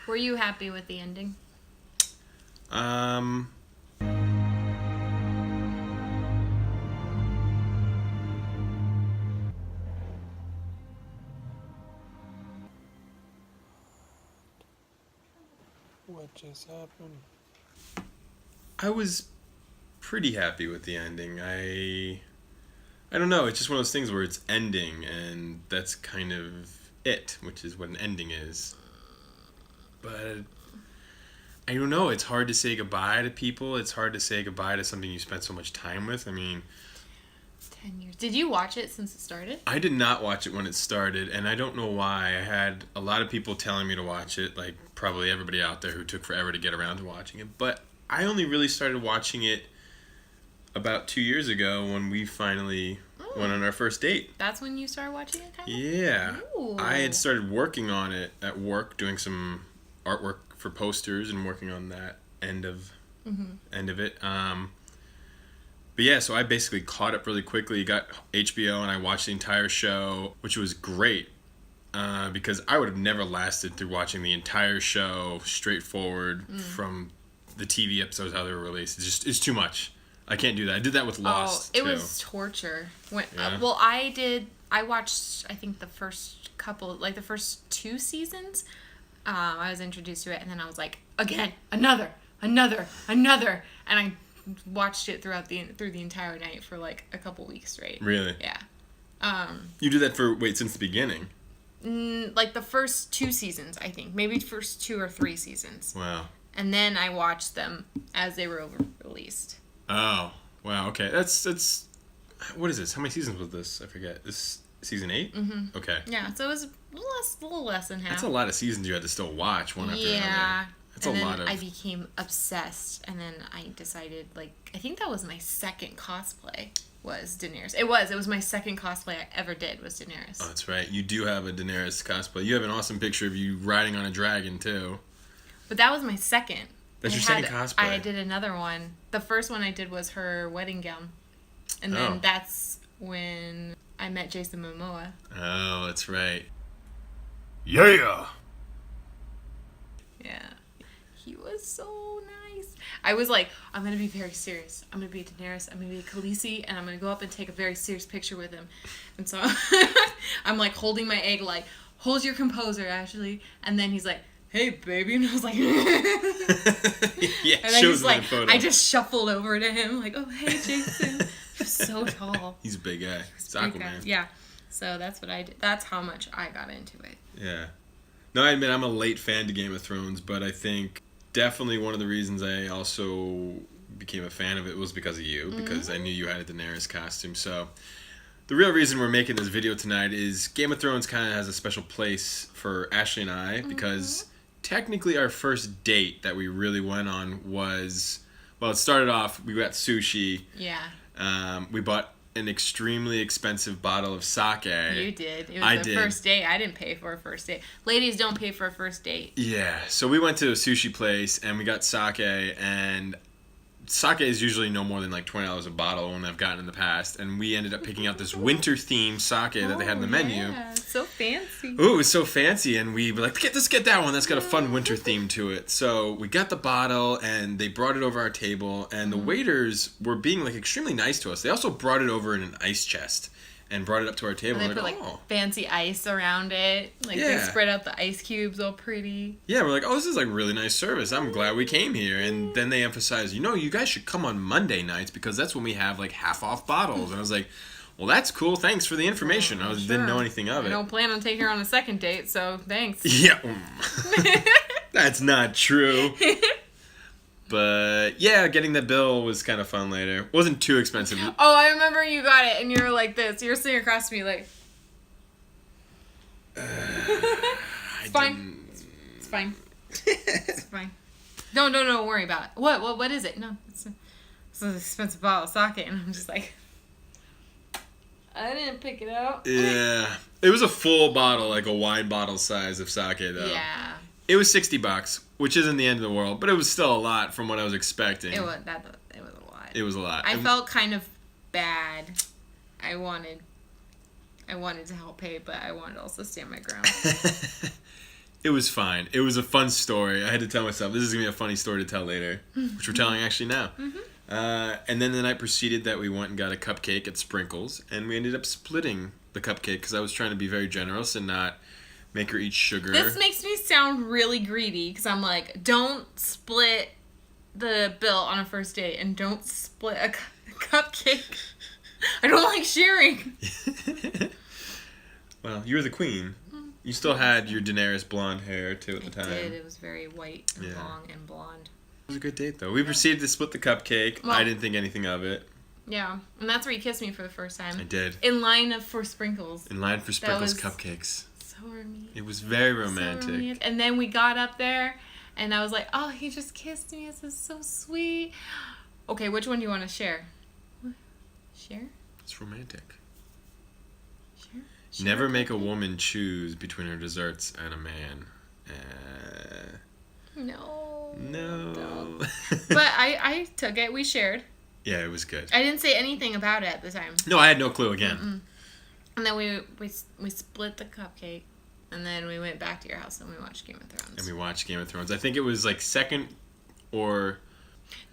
Were you happy with the ending? What just happened? I was pretty happy with the ending. I don't know. It's just one of those things where it's ending, and that's kind of it, which is what an ending is. But I don't know. It's hard to say goodbye to people. It's hard to say goodbye to something you spent so much time with. I mean, 10 years. Did you watch it since it started? I did not watch it when it started, and I don't know why. I had a lot of people telling me to watch it, like probably everybody out there who took forever to get around to watching it. But I only really started watching it about 2 years ago when we finally went on our first date. That's when you started watching it, kind of? Yeah. Ooh. I had started working on it at work, doing some artwork for posters and working on that end of it. But yeah, so I basically caught up really quickly, got HBO, and I watched the entire show, which was great because I would have never lasted through watching the entire show straightforward from the TV episodes, how they were released. It's too much. I can't do that. I did that with Lost, it too. was torture. Yeah. Well, I watched, I think, the first 2 seasons. I was introduced to it, and then I was like, again, another, and I watched it through the entire night for like a couple weeks straight. Really? Yeah. You did that since the beginning? Like the first 2 seasons, I think. Maybe first 2 or 3 seasons. Wow. And then I watched them as they were released. Oh, wow. Okay. That's what is this? How many seasons was this? I forget. This season 8? Mm-hmm. Okay. Yeah, so it was a little less than half. That's a lot of seasons you had to still watch one after another. Yeah. That's and a then lot of... I became obsessed, and then I decided, I think that was my second cosplay, was Daenerys. It was my second cosplay I ever did, was Daenerys. Oh, that's right. You do have a Daenerys cosplay. You have an awesome picture of you riding on a dragon, too. But that was my second. That's your second cosplay? I did another one. The first one I did was her wedding gown. And then that's when I met Jason Momoa. Oh, that's right. Yeah! Yeah. He was so nice. I was like, I'm going to be very serious. I'm going to be Daenerys. I'm going to be Khaleesi. And I'm going to go up and take a very serious picture with him. And so I'm like holding my egg like, hold your composure, Ashleigh. And then he's like, hey, baby. And I was like, yeah, and shows in the photo. I just shuffled over to him like, oh, hey, Jason. He was so tall. He's a big guy. He's Aquaman. Yeah. So that's what I did. That's how much I got into it. Yeah. No, I admit I'm a late fan to Game of Thrones, but I think definitely one of the reasons I also became a fan of it was because of you, because I knew you had a Daenerys costume. So the real reason we're making this video tonight is Game of Thrones kind of has a special place for Ashleigh and I, because technically our first date that we really went on was, well, it started off, we got sushi. Yeah. We bought an extremely expensive bottle of sake. You did. It was the first date. I didn't pay for a first date. Ladies don't pay for a first date. Yeah. So we went to a sushi place and we got sake, and sake is usually no more than like $20 a bottle when I've gotten in the past, and we ended up picking out this winter themed sake that they had in the menu. Yeah, so fancy. Ooh, it was so fancy, and we were like, let's get that one. That's got a fun winter theme to it. So we got the bottle, and they brought it over our table, and the waiters were being like extremely nice to us. They also brought it over in an ice chest and brought it up to our table. And they put fancy ice around it. Like they spread out the ice cubes all pretty. Yeah, we're like, oh, this is like really nice service. I'm glad we came here. And then they emphasized, you guys should come on Monday nights because that's when we have like half off bottles. And I was like, well, that's cool. Thanks for the information. I didn't know anything of it. I don't plan on taking her on a second date, so thanks. Yeah. That's not true. But yeah, getting the bill was kind of fun later. Wasn't too expensive. Oh, I remember you got it, and you were like this. You were sitting across from me like... It's fine. It's fine. It's fine. No, don't worry about it. What is it? No, it's an expensive bottle of sake, and I'm just like... I didn't pick it out. Yeah. It was a full bottle, like a wine bottle size of sake, though. Yeah. It was $60, which isn't the end of the world, but it was still a lot from what I was expecting. It was a lot. It was a lot. I felt kind of bad. I wanted to help pay, but I wanted to also stand my ground. It was fine. It was a fun story. I had to tell myself, this is going to be a funny story to tell later, which we're telling actually now. And then the night proceeded that we went and got a cupcake at Sprinkles, and we ended up splitting the cupcake because I was trying to be very generous and not make her eat sugar. This makes me sound really greedy because I'm like, don't split the bill on a first date and don't split a cupcake. I don't like sharing. Well, you were the queen. You still had your Daenerys blonde hair, too, at the time. I did. It was very white and long and blonde. It was a good date, though. We proceeded to split the cupcake. Well, I didn't think anything of it. Yeah. And that's where you kissed me for the first time. I did. In line for Sprinkles. In line for Sprinkles cupcakes. So romantic. It was very romantic. So romantic. And then we got up there, and I was like, oh, he just kissed me. This is so sweet. Okay, which one do you want to share? Share? It's romantic. Share Never make a woman choose between her desserts and a man. No. But I took it. We shared. Yeah, it was good. I didn't say anything about it at the time. No, I had no clue again. Mm-mm. And then we split the cupcake, and then we went back to your house and we watched Game of Thrones. And we watched Game of Thrones. I think it was like second or...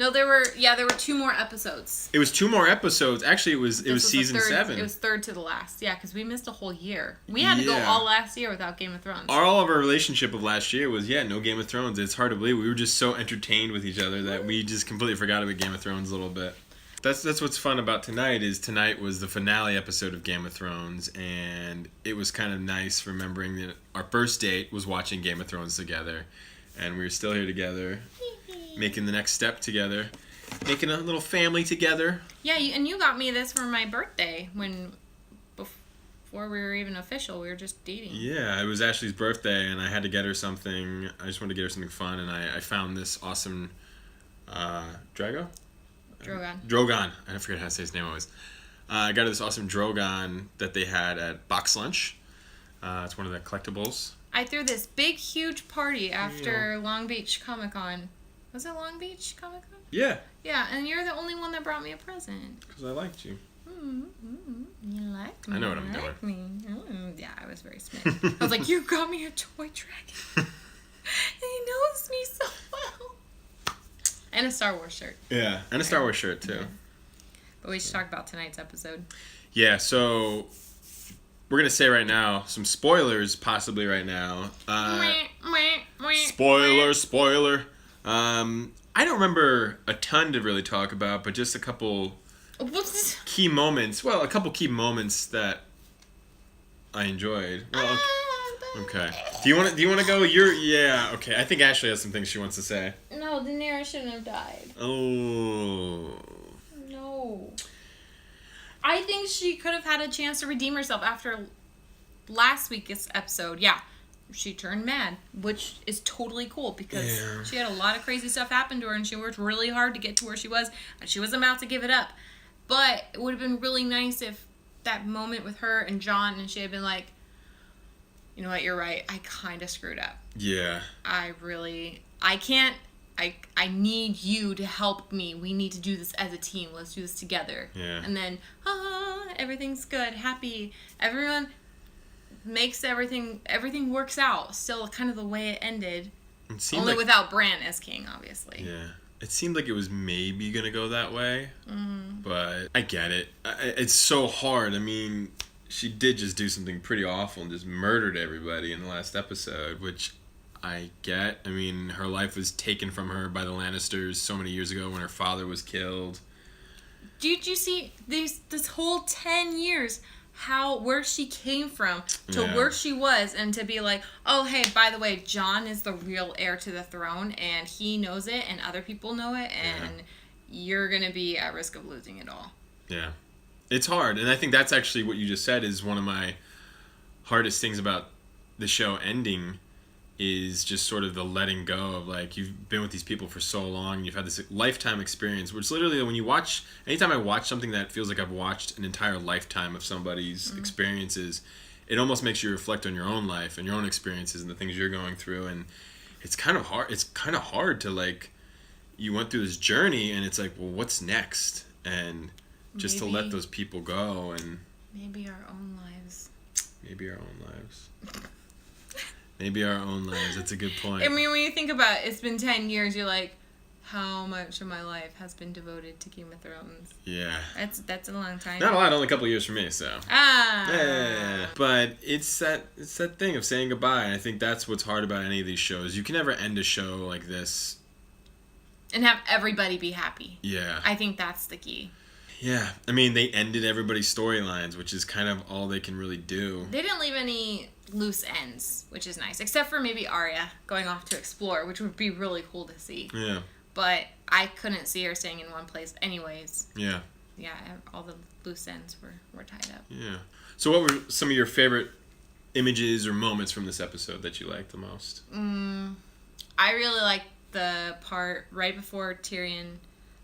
No, there were 2 more episodes. It was 2 more episodes. Actually, it was season 7. It was third to the last. Yeah, because we missed a whole year. We had to go all last year without Game of Thrones. All of our relationship of last year was, no Game of Thrones. It's hard to believe. We were just so entertained with each other that we just completely forgot about Game of Thrones a little bit. That's what's fun about tonight is tonight was the finale episode of Game of Thrones, and it was kind of nice remembering that our first date was watching Game of Thrones together, and we were still here together, making the next step together, making a little family together. Yeah, and you got me this for my birthday before we were even official. We were just dating. Yeah, it was Ashleigh's birthday, and I had to get her something. I just wanted to get her something fun, and I found this awesome Drogon. I forget how to say his name always. I got her this awesome Drogon that they had at Box Lunch. It's one of the collectibles. I threw this big, huge party after Long Beach Comic Con. Was it Long Beach Comic Con? Yeah. Yeah, and you're the only one that brought me a present. Because I liked you. You like me. I know what I'm doing. Me. Yeah, I was very smitten. I was like, you got me a toy dragon. And he knows me so well. And a Star Wars shirt. Yeah, and a Star Wars shirt, too. Yeah. But we should talk about tonight's episode. Yeah, so we're going to say right now, some spoilers possibly right now. Spoiler. I don't remember a ton to really talk about, but just a couple key moments. Well, a couple key moments that I enjoyed. Well, okay. Do you want to go? Okay. I think Ashleigh has some things she wants to say. No, Daenery shouldn't have died. Oh. No. I think she could have had a chance to redeem herself after last week's episode. Yeah. She turned mad, which is totally cool because she had a lot of crazy stuff happen to her and she worked really hard to get to where she was and she was about to give it up. But it would have been really nice if that moment with her and John and she had been like, you know what, you're right. I kind of screwed up. Yeah. I need you to help me. We need to do this as a team. Let's do this together. Yeah. And then, everything's good, happy. Everyone makes everything works out. Still kind of the way it ended. Only without Bran as king, obviously. Yeah. It seemed like it was maybe going to go that way. But I get it. It's so hard. I mean, she did just do something pretty awful and just murdered everybody in the last episode, which I get. I mean, her life was taken from her by the Lannisters so many years ago when her father was killed. Did you see this whole 10 years where she came from to where she was, and to be like, oh, hey, by the way, John is the real heir to the throne, and he knows it, and other people know it, and you're going to be at risk of losing it all. Yeah. It's hard, and I think that's actually what you just said is one of my hardest things about the show ending is just sort of the letting go of, like, you've been with these people for so long, and you've had this lifetime experience, which literally when you watch, anytime I watch something that feels like I've watched an entire lifetime of somebody's experiences, it almost makes you reflect on your own life and your own experiences and the things you're going through, and it's kind of hard to, like, you went through this journey, and it's like, well, what's next? And just to let those people go, and maybe our own lives. Maybe our own lives. That's a good point. I mean, when you think about it, it's been 10 years, you're like, how much of my life has been devoted to Game of Thrones? Yeah. That's a long time. Not a lot, only a couple of years for me, so. Yeah. But it's that thing of saying goodbye, and I think that's what's hard about any of these shows. You can never end a show like this and have everybody be happy. Yeah. I think that's the key. Yeah. I mean, they ended everybody's storylines, which is kind of all they can really do. They didn't leave any loose ends, which is nice. Except for maybe Arya going off to explore, which would be really cool to see. Yeah. But I couldn't see her staying in one place anyways. Yeah. Yeah, all the loose ends were tied up. Yeah. So what were some of your favorite images or moments from this episode that you liked the most? I really liked the part right before Tyrion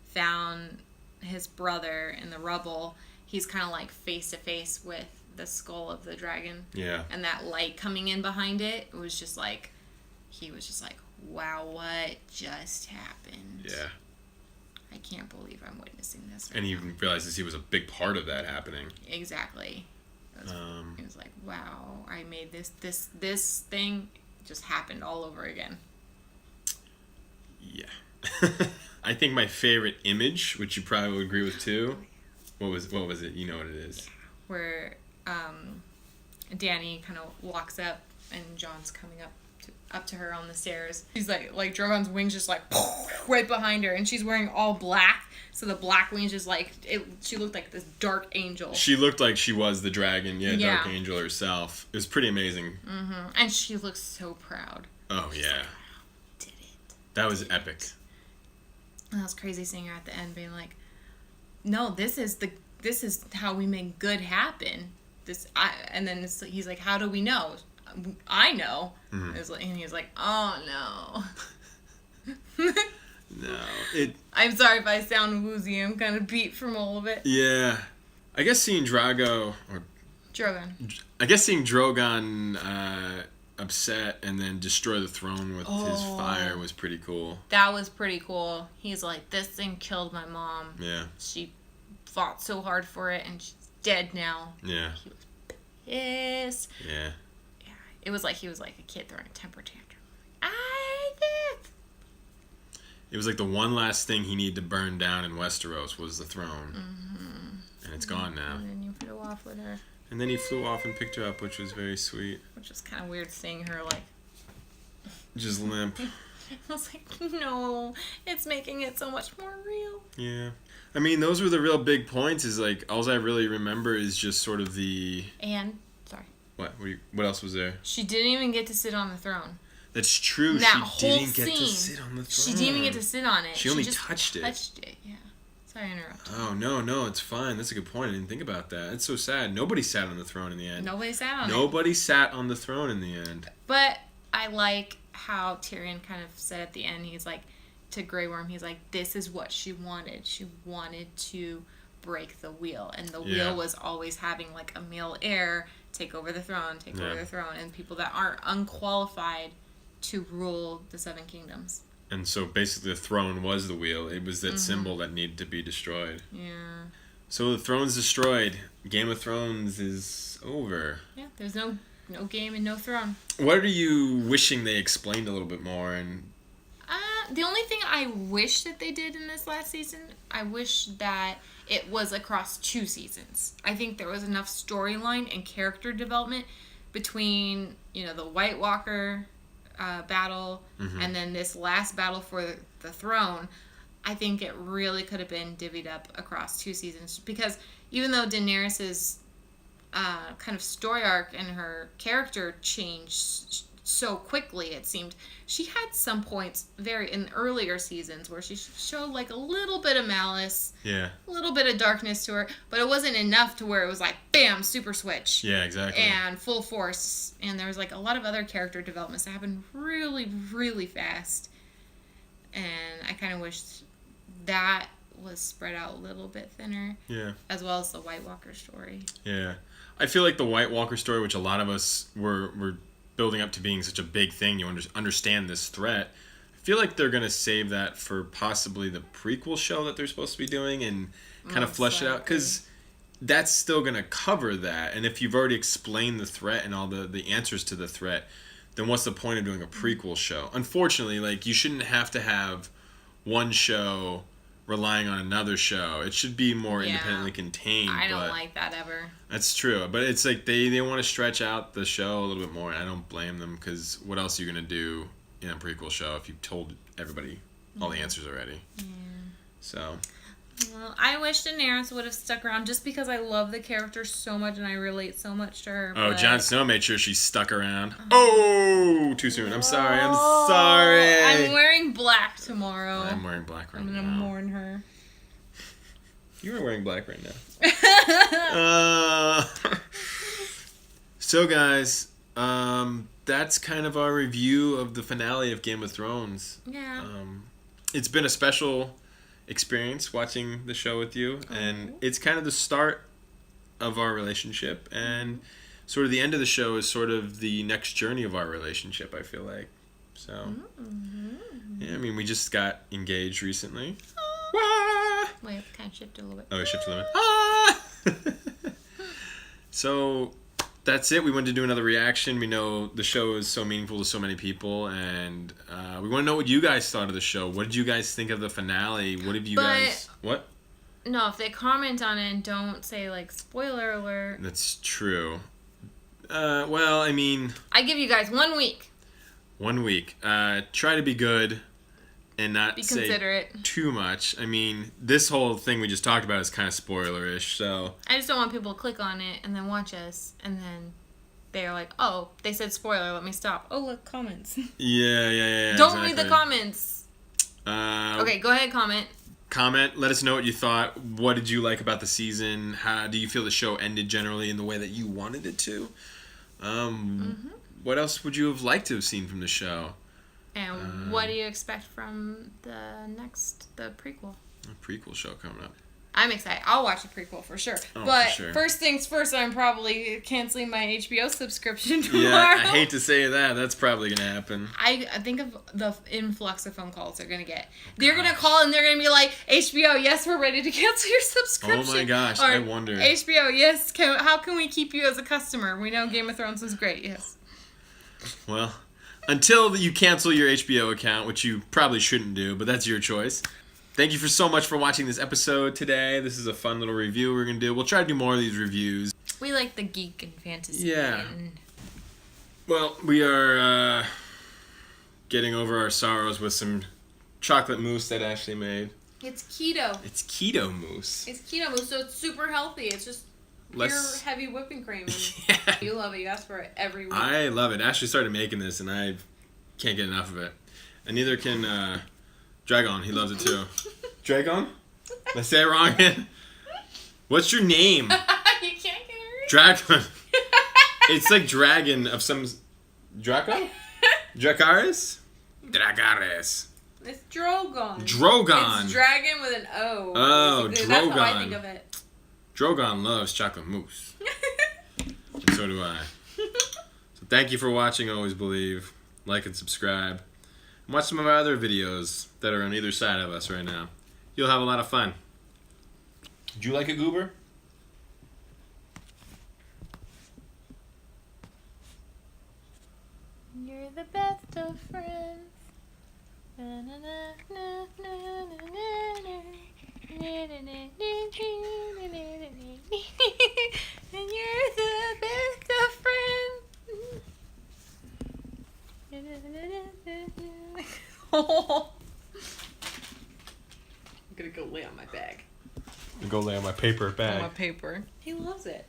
found his brother in the rubble. He's kind of like face to face with the skull of the dragon. Yeah. And that light coming in behind it, it was just like, he was just like, wow, what just happened? Yeah. I can't believe I'm witnessing this right And he now. realizes he was a big part of that happening. Exactly. It was like, wow, I made this thing just happened all over again. Yeah. I think my favorite image, which you probably would agree with too, what was it? You know what it is. Where Dany kind of walks up and Jon's coming up to her on the stairs. She's like Drogon's wings just like right behind her, and she's wearing all black, so the black wings just like she looked like this dark angel. She looked like she was the dragon, Yeah. Dark Angel herself. It was pretty amazing. Mm-hmm. And she looks so proud. Oh yeah, like, did it. that was epic. And that was crazy seeing her at the end being like, no, this is how we make good happen. And then he's like, how do we know? I know. Mm-hmm. And he's like, oh no. No, I'm sorry if I sound woozy. I'm kind of beat from all of it. Yeah, I guess seeing Drogon upset and then destroy the throne with his fire was pretty cool. That was pretty cool. He's like, this thing killed my mom. Yeah. She fought so hard for it, and she's dead now. Yeah. He was pissed. Yeah. Yeah. It was like he was like a kid throwing a temper tantrum. I did. It was like the one last thing he needed to burn down in Westeros was the throne. Mm-hmm. And it's gone now. And then you flew off with her. And then he flew off and picked her up, which was very sweet. Which was kind of weird seeing her like... Just limp. I was like, no, it's making it so much more real. Yeah. I mean, those were the real big points, is like, all I really remember is just sort of the... And, sorry. What else was there? She didn't even get to sit on the throne. That's true. That she whole didn't get to scene, sit on the throne. She didn't even get to sit on it. She only just touched it. Yeah. Sorry, I interrupted. Oh, no, it's fine. That's a good point. I didn't think about that. It's so sad. Nobody sat on the throne in the end. Nobody sat on it. Nobody sat on the throne in the end. But I like how Tyrion kind of said at the end, he's like, to Grey Worm, he's like, this is what she wanted. She wanted to break the wheel. And the wheel was always having like a male heir take over the throne, and people that aren't unqualified to rule the Seven Kingdoms. And so basically the throne was the wheel. It was that symbol that needed to be destroyed. Yeah. So the throne's destroyed. Game of Thrones is over. Yeah, there's no game and no throne. What are you wishing they explained a little bit more? And the only thing I wish that they did in this last season, I wish that it was across 2 seasons. I think there was enough storyline and character development between, the White Walker battle and then this last battle for the throne. I think it really could have been divvied up across 2 seasons, because even though Daenerys's kind of story arc and her character changed so quickly, it seemed, she had some points in earlier seasons where she showed like a little bit of malice, a little bit of darkness to her, but it wasn't enough to where it was like bam, super switch, and full force. And there was like a lot of other character developments that happened really, really fast, and I kind of wished that was spread out a little bit thinner, as well as the White Walker story. I feel like the White Walker story, which a lot of us were building up to being such a big thing, you understand this threat. I feel like they're going to save that for possibly the prequel show that they're supposed to be doing and kind of flesh it out, because that's still going to cover that. And if you've already explained the threat and all the answers to the threat, then what's the point of doing a prequel show? Unfortunately, like, you shouldn't have to have one show relying on another show. It should be more independently contained. I don't like that ever. That's true. But it's like they want to stretch out the show a little bit more, and I don't blame them, because what else are you going to do in a prequel show if you've told everybody all the answers already? Yeah. So... Well, I wish Daenerys would have stuck around just because I love the character so much and I relate so much to her. Oh, Jon Snow made sure she stuck around. Oh, too soon. I'm sorry. I'm sorry. I'm wearing black tomorrow. I'm wearing black right now. I'm going to mourn her. You are wearing black right now. So, guys, that's kind of our review of the finale of Game of Thrones. Yeah. It's been a special experience watching the show with you, and it's kind of the start of our relationship, and sort of the end of the show is sort of the next journey of our relationship, I feel like. So yeah, I mean, we just got engaged recently. Wait, kind of shifted a little bit. Oh, it shifted a little bit. So that's it. We wanted to do another reaction. We know the show is so meaningful to so many people, and we want to know what you guys thought of the show. What did you guys think of the finale? What have you guys... What? No, if they comment on it and don't say, like, spoiler alert... That's true. Well, I mean... I give you guys 1 week. 1 week. Try to be good and not say considerate. Too much. I mean, this whole thing we just talked about is kind of spoiler-ish, so... I just don't want people to click on it and then watch us, and then they're like, oh, they said spoiler, let me stop. Oh, look, comments. Yeah. Don't read the comments. Okay, go ahead, comment. Comment. Let us know what you thought. What did you like about the season? How do you feel the show ended generally in the way that you wanted it to? What else would you have liked to have seen from the show? And what do you expect from the prequel? A prequel show coming up. I'm excited. I'll watch the prequel for sure. But first things first, I'm probably canceling my HBO subscription tomorrow. Yeah, I hate to say that. That's probably going to happen. I think of the influx of phone calls they're going to get. They're going to call and they're going to be like, HBO, yes, we're ready to cancel your subscription. Oh my gosh, or, I wonder. HBO, yes, how can we keep you as a customer? We know Game of Thrones is great, yes. Well, until you cancel your HBO account, which you probably shouldn't do, but that's your choice. Thank you so much for watching this episode today. This is a fun little review we're going to do. We'll try to do more of these reviews. We like the geek and fantasy. Yeah. Well, we are getting over our sorrows with some chocolate mousse that Ashleigh made. It's keto. It's keto mousse. It's keto mousse, so it's super healthy. It's just pure heavy whipping cream. Yeah. You love it. You ask for it every week. I love it. Ashley started making this, and I can't get enough of it. And neither can Dragon. He loves it too. Dragon? Did I say it wrong again? What's your name? You can't get it. Dragon. It's like dragon of some... Draco? Dracarys? Dracarys. It's Drogon. Drogon. It's dragon with an O. Oh, basically. Drogon. That's how I think of it. Drogon loves chocolate mousse. And so do I. So thank you for watching Always Believe. Like and subscribe. And watch some of our other videos that are on either side of us right now. You'll have a lot of fun. Did you like a goober? You're the best of friends. Na, na, na, na, na, na, na. And you're the best of friends. I'm gonna go lay on my bag. I'm gonna go lay on my paper bag. On my paper. He loves it.